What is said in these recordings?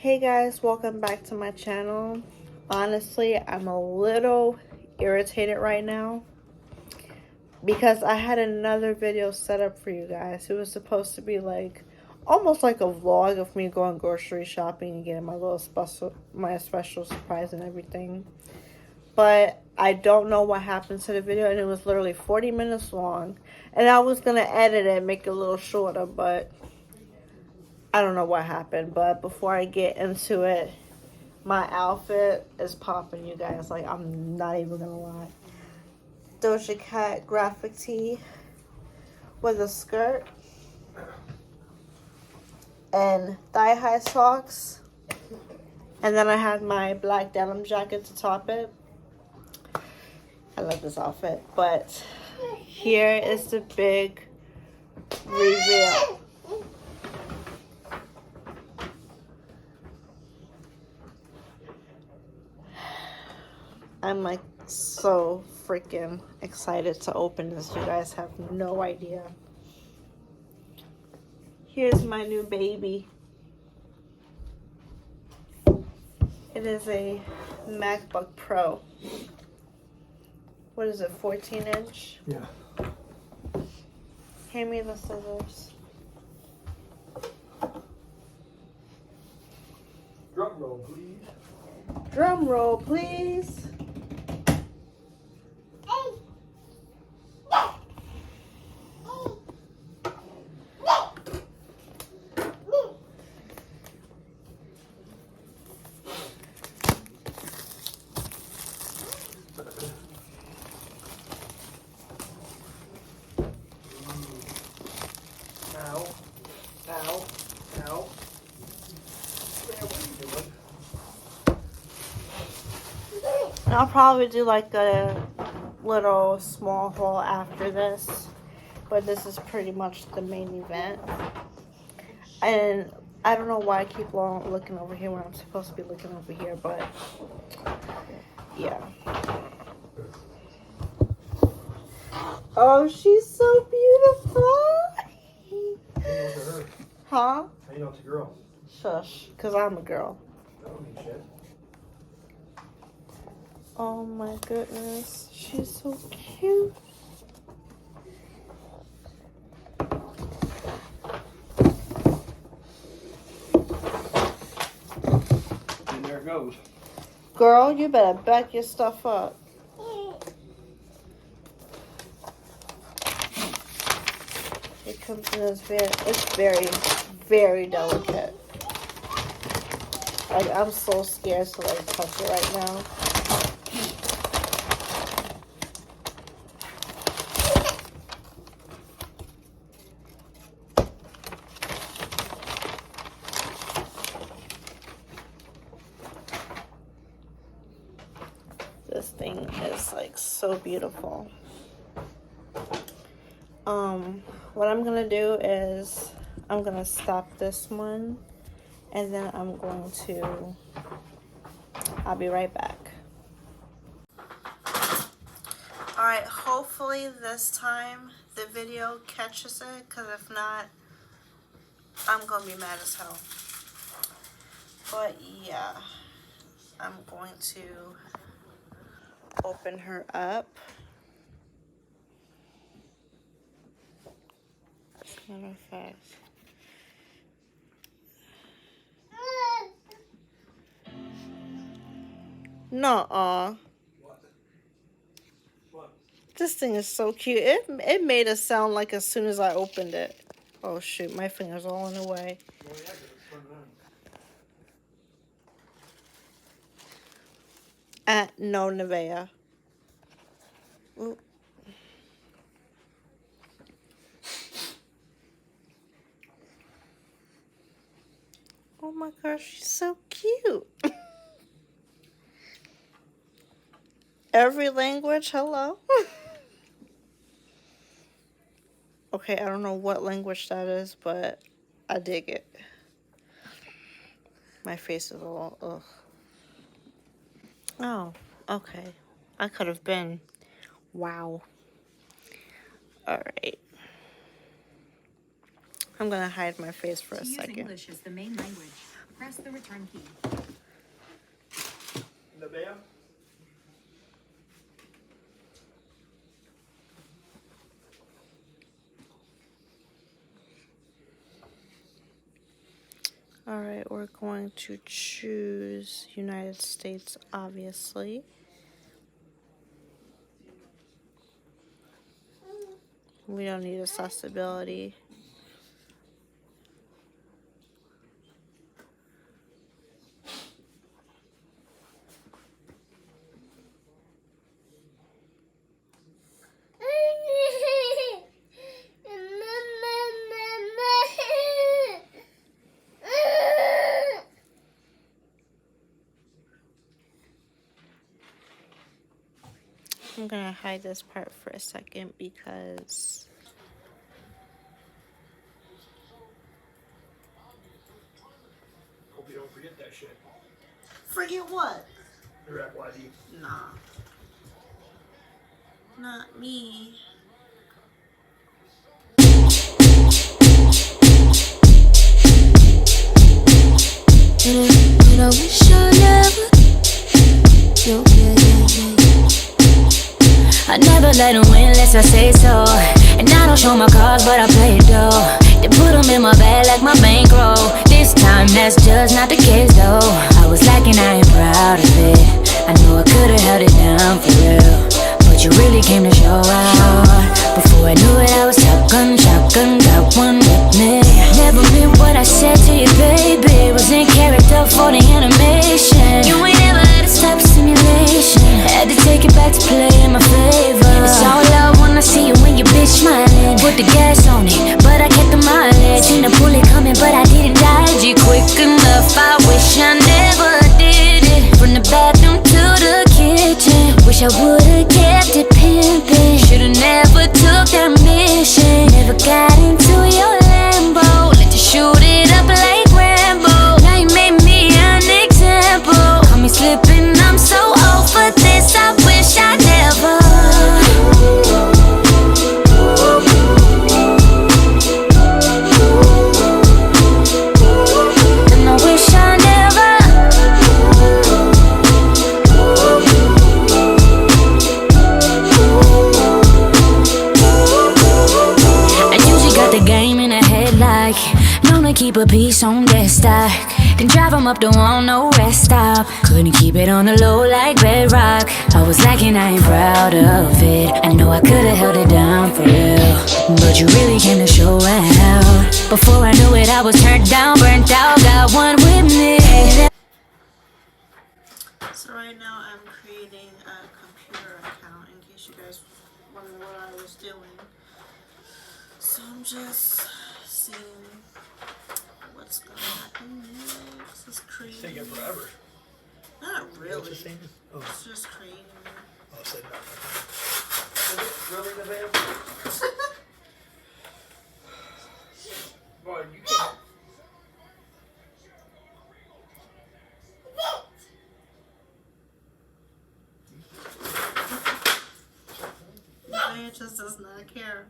Hey guys, welcome back to my channel. Honestly, I'm a little irritated right now because I had another video set up for you guys. It was supposed to be like almost like a vlog of me going grocery shopping and getting my special surprise and everything. But I don't know what happened to the video, and it was literally 40 minutes long. And I was gonna edit it and make it a little shorter, but I don't know what happened. But before I get into it, my outfit is popping, you guys. Like, I'm not even gonna lie. Doja Cat graphic tee with a skirt and thigh-high socks. And then I had my black denim jacket to top it. I love this outfit. But here is the big reveal. I'm like so freaking excited to open this. You guys have no idea. Here's my new baby. It is a MacBook Pro. What is it, 14-inch? Yeah. Hand me the scissors. Drum roll, please. Drum roll, please. Ow. Ow. Ow. Man, what are you doing? I'll probably do like a little small haul after this, but this is pretty much the main event. And I don't know why I keep looking over here when I'm supposed to be looking over here, but yeah. Oh, she's so beautiful. How you know it's a her? Huh? How you know it's a girl? Shush, because I'm a girl. That don't mean shit. Oh my goodness, she's so cute. And there it goes. Girl, you better back your stuff up. It comes in this very delicate. Like, I'm so scared to like touch it right now. This thing is like so beautiful. What I'm gonna do is I'm gonna stop this one, and then I'll be right back. Alright, hopefully this time the video catches it, because if not, I'm gonna be mad as hell. But yeah, I'm going to open her up. Matter of fact. Nuh-uh. What? This thing is so cute. It made a sound like as soon as I opened it. Oh shoot, my finger's all in the way. Well, yeah, 'cause it's turned on. At no Nevea. Ooh. Oh my gosh, she's so cute. Every language, hello. Okay, I don't know what language that is, but I dig it. My face is all, ugh. Oh, okay. I could have been. Wow. Alright. I'm gonna hide my face for a To use second. English as the main language, press the return key. The bear? Alright, we're going to choose United States, obviously. We don't need accessibility. I'm gonna hide this part for a second because Hope you don't forget that shit. forget what? Your Apple ID. Nah. Not me. And I wish I never. Yo, yeah. I never let them win unless I say so. And I don't show my cards, but I play it though. They put them in my bag like my bankroll. This time that's just not the case though. I was lacking, I ain't proud of it. I know I could've held it down for real, but you really came to show out. Before I knew it, I was shotgun, got one with me. Never meant what I said to you, baby. Was in character for the animation. You ain't ever let it stop simulation. Had to take it back to play in my favor. It's all love when I see you when you bitch smiling. Put the gas on it, but I kept the mileage. Seen the bullet coming, but I didn't dodge it quick enough. I wish I never did it. From the bathroom to the kitchen. Wish I would've kept it pimping. Should've never took that mission. Never got into your Lambo. Let you shoot it up like Rambo. Now you made me an example. Caught me slipping, I'm so over this. I wish I never. And I wish I never. I usually got the game in a headlock. Known to keep a piece on dead stock. Then drive 'em up the wall, no rest stop. Couldn't keep it on the low like bedrock. I was lacking, I ain't proud of it. I know I could've held it down for real, but you really came to show out. Before I knew it, I was turned down, burnt out. Got one with me. So right now I'm creating a computer account in case you guys wonder what I was doing. So I'm just seeing what's gonna happen next. It's It's taking creating. forever. Not What's really. it saying? Oh, It's just creating. said nothing. Is it really the bear? Boy, you can't. Maya just does not care.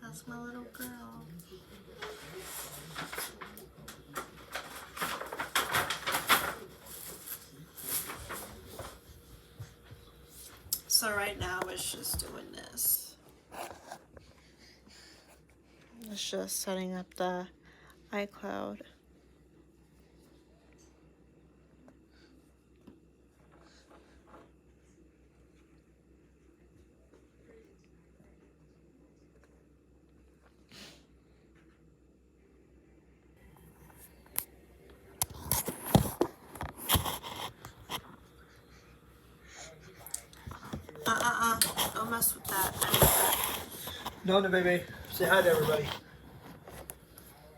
That's my little girl. So right now it's just doing this. It's just setting up the iCloud. Don't mess with that. I need that. No, baby. Say hi to everybody.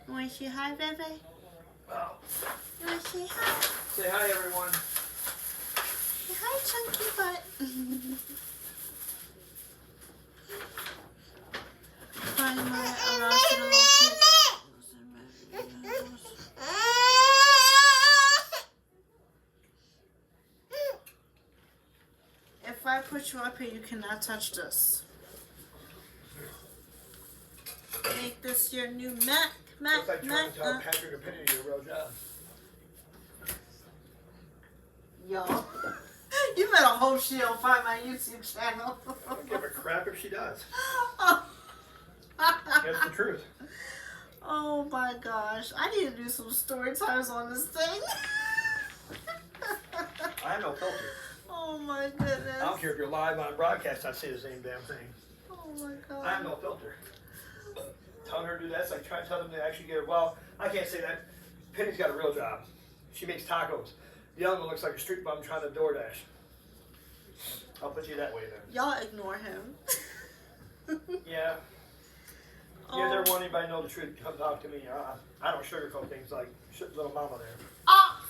You wanna say hi, baby? Wow. You wanna say hi? Say hi, everyone. Say hi, chunky butt. Find my elastic little kid. If I put you up here, you cannot touch this. Thank make this your new Mac. It's like trying to tell Patrick or Penny to do a real job. Yo. You better hope she don't find my YouTube channel. I don't give a crap if she does. Oh. That's the truth. Oh my gosh. I need to do some story times on this thing. I have no filter. Oh my goodness. I don't care if you're live on a broadcast, I say the same damn thing. Oh my god. I have no filter. Telling her to do that, it's like trying to tell them to actually get it. Well, I can't say that. Penny's got a real job. She makes tacos. The other one looks like a street bum trying to DoorDash. I'll put you that way then. Y'all ignore him. Yeah. You guys ever want anybody to know the truth? Come talk to me. I don't sugarcoat things like little mama there. Oh!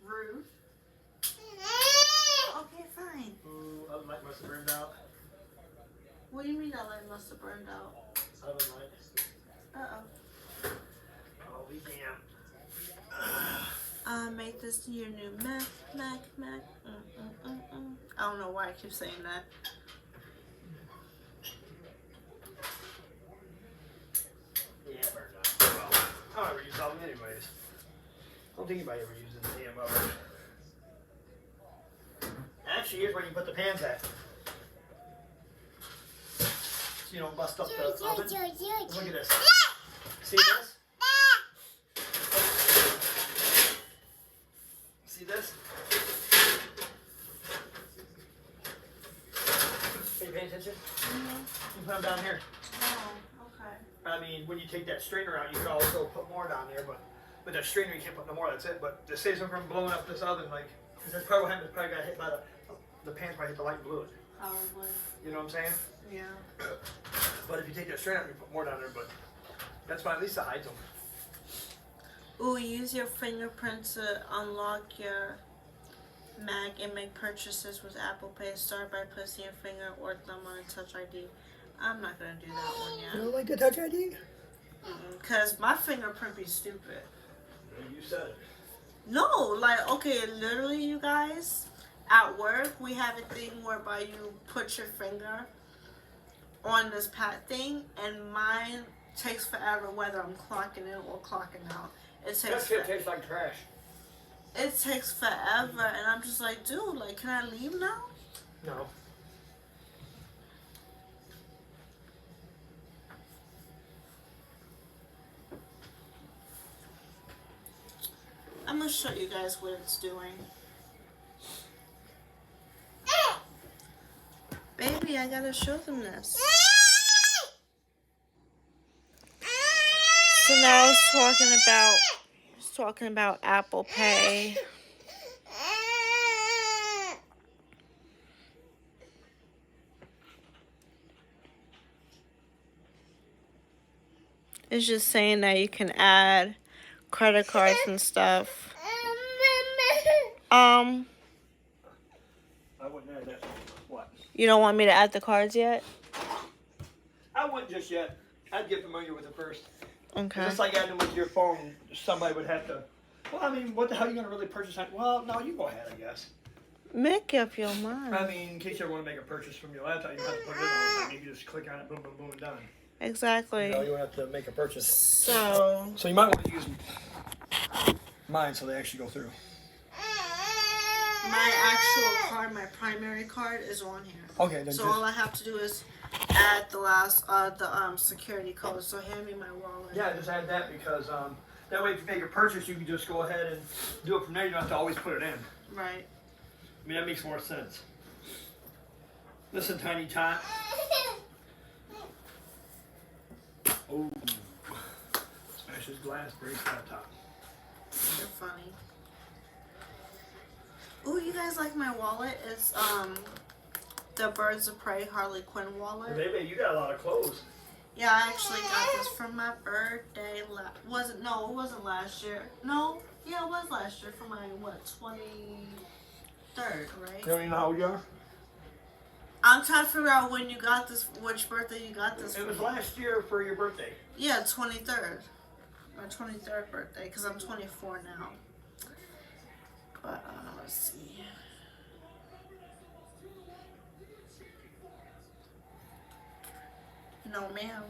Rude. Okay, fine. Ooh, oven light must have burned out. What do you mean that light must have burned out? Oven light. Uh-oh. Oh, we damn. Make this your new Mac. I don't know why I keep saying that. Yeah, it burned out. Well, I don't ever use oven anyways. I don't think anybody ever uses the damn oven. Actually, here's where you put the pans at. So you don't bust up the oven. Look at this. See this? See this? Are you paying attention? You put them down here. Oh, okay. I mean, when you take that strainer out, you can also put more down there, but with that strainer, you can't put no more. That's it. But to save them from blowing up this oven, like, because that's probably what happened. It probably got hit by the pan probably hit the light and blew it. Probably. You know what I'm saying? Yeah. But if you take that strainer out, you put more down there. But that's fine. At least it hides them. Ooh, use your fingerprint to unlock your Mac and make purchases with Apple Pay. Start by placing your finger or thumb on a Touch ID. I'm not gonna do that one yet. You don't like the Touch ID? Cause my fingerprint be stupid. You said it. No, like, okay, literally, you guys, at work, we have a thing whereby you put your finger on this pad thing, and mine takes forever whether I'm clocking in or clocking out. It That shit tastes like trash. It takes forever, and I'm just like, dude, like, can I leave now? No. I'm gonna show you guys what it's doing. Baby, I gotta show them this. So now it's talking about Apple Pay. It's just saying that you can add credit cards and stuff. I wouldn't add that. What? You don't want me to add the cards yet? I wouldn't just yet. I'd get familiar with it first. Okay. Just like adding them with your phone, somebody would have to. Well, I mean, what the hell are you going to really purchase? Well, no, you go ahead, I guess. Make up your mind. I mean, in case you ever want to make a purchase from your laptop, you don't have to put it in all the time. You can just click on it, boom, boom, boom, and done. Exactly. You know, you don't have to make a purchase. So you might want to use mine so they actually go through. my actual card, my primary card, is on here. Okay, then So just. all I have to do is add the last, security code. So hand me my wallet. Yeah, just add that because that way if you make a purchase, you can just go ahead and do it from there. You don't have to always put it in. Right. I mean, that makes more sense. Listen, Tiny Tot. Oh, smashes glass, breaks laptop. You're funny. Ooh, you guys like my wallet? It's the Birds of Prey Harley Quinn wallet. Baby, you got a lot of clothes. Yeah, I actually got this for my birthday. It wasn't last year. No, yeah, it was last year for my 23rd, right? You don't even know how old you are? I'm trying to figure out when you got this, which birthday you got this. It was for. last year for your birthday. Yeah, 23rd. My 23rd birthday, because I'm 24 now. But, let's see. No, ma'am.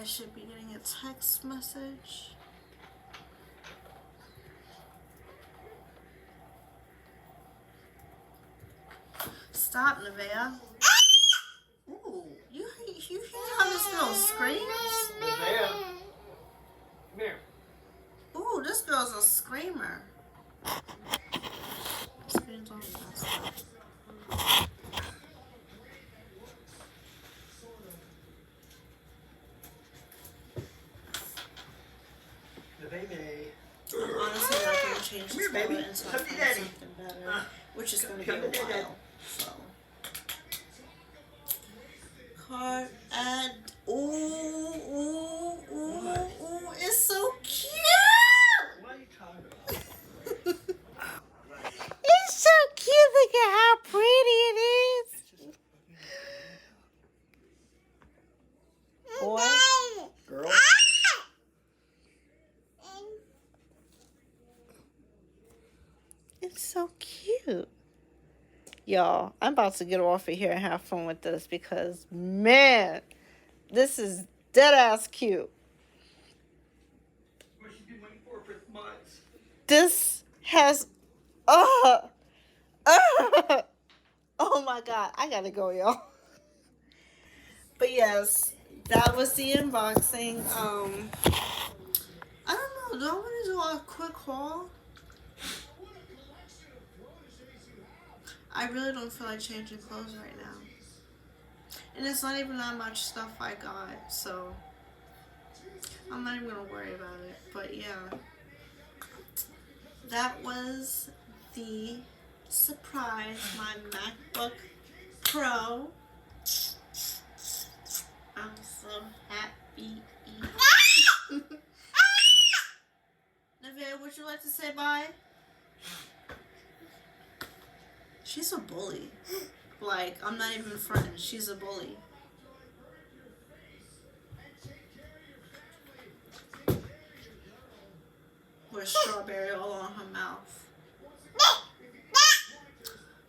should be getting a text message. Stop, Nevaeh. Ooh, you hear how this girl screams? Nevaeh. Come here. Ooh, this girl's a screamer. Screams all that stuff. The baby. I'm honestly not going to change Come this here, baby. wallet until I Come to find daddy. something better, which is going to be Come a to daddy. while. So, card add. Ooh, it's so cute. What are you talking about? It's so cute. Look at how pretty it is. Boy, Girl. it's so cute. Y'all, I'm about to get off of here and have fun with this because, man, this is dead ass cute. What she's been waiting for months. This has, oh my God, I gotta go, y'all. But yes, that was the unboxing. I don't know, do I want to do a quick haul? I really don't feel like changing clothes right now. And it's not even that much stuff I got, so I'm not even gonna worry about it. But yeah, that was the surprise, my MacBook Pro. I'm so happy. Nevaeh, would you like to say bye? She's a bully. Like, I'm not even friends. She's a bully. With strawberry all on her mouth.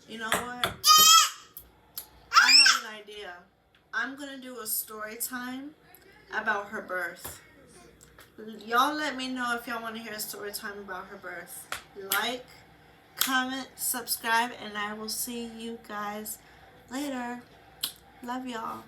You know what? I have an idea. I'm gonna do a story time about her birth. Y'all let me know if y'all want to hear a story time about her birth. Like, comment, subscribe, and I will see you guys later. Love y'all.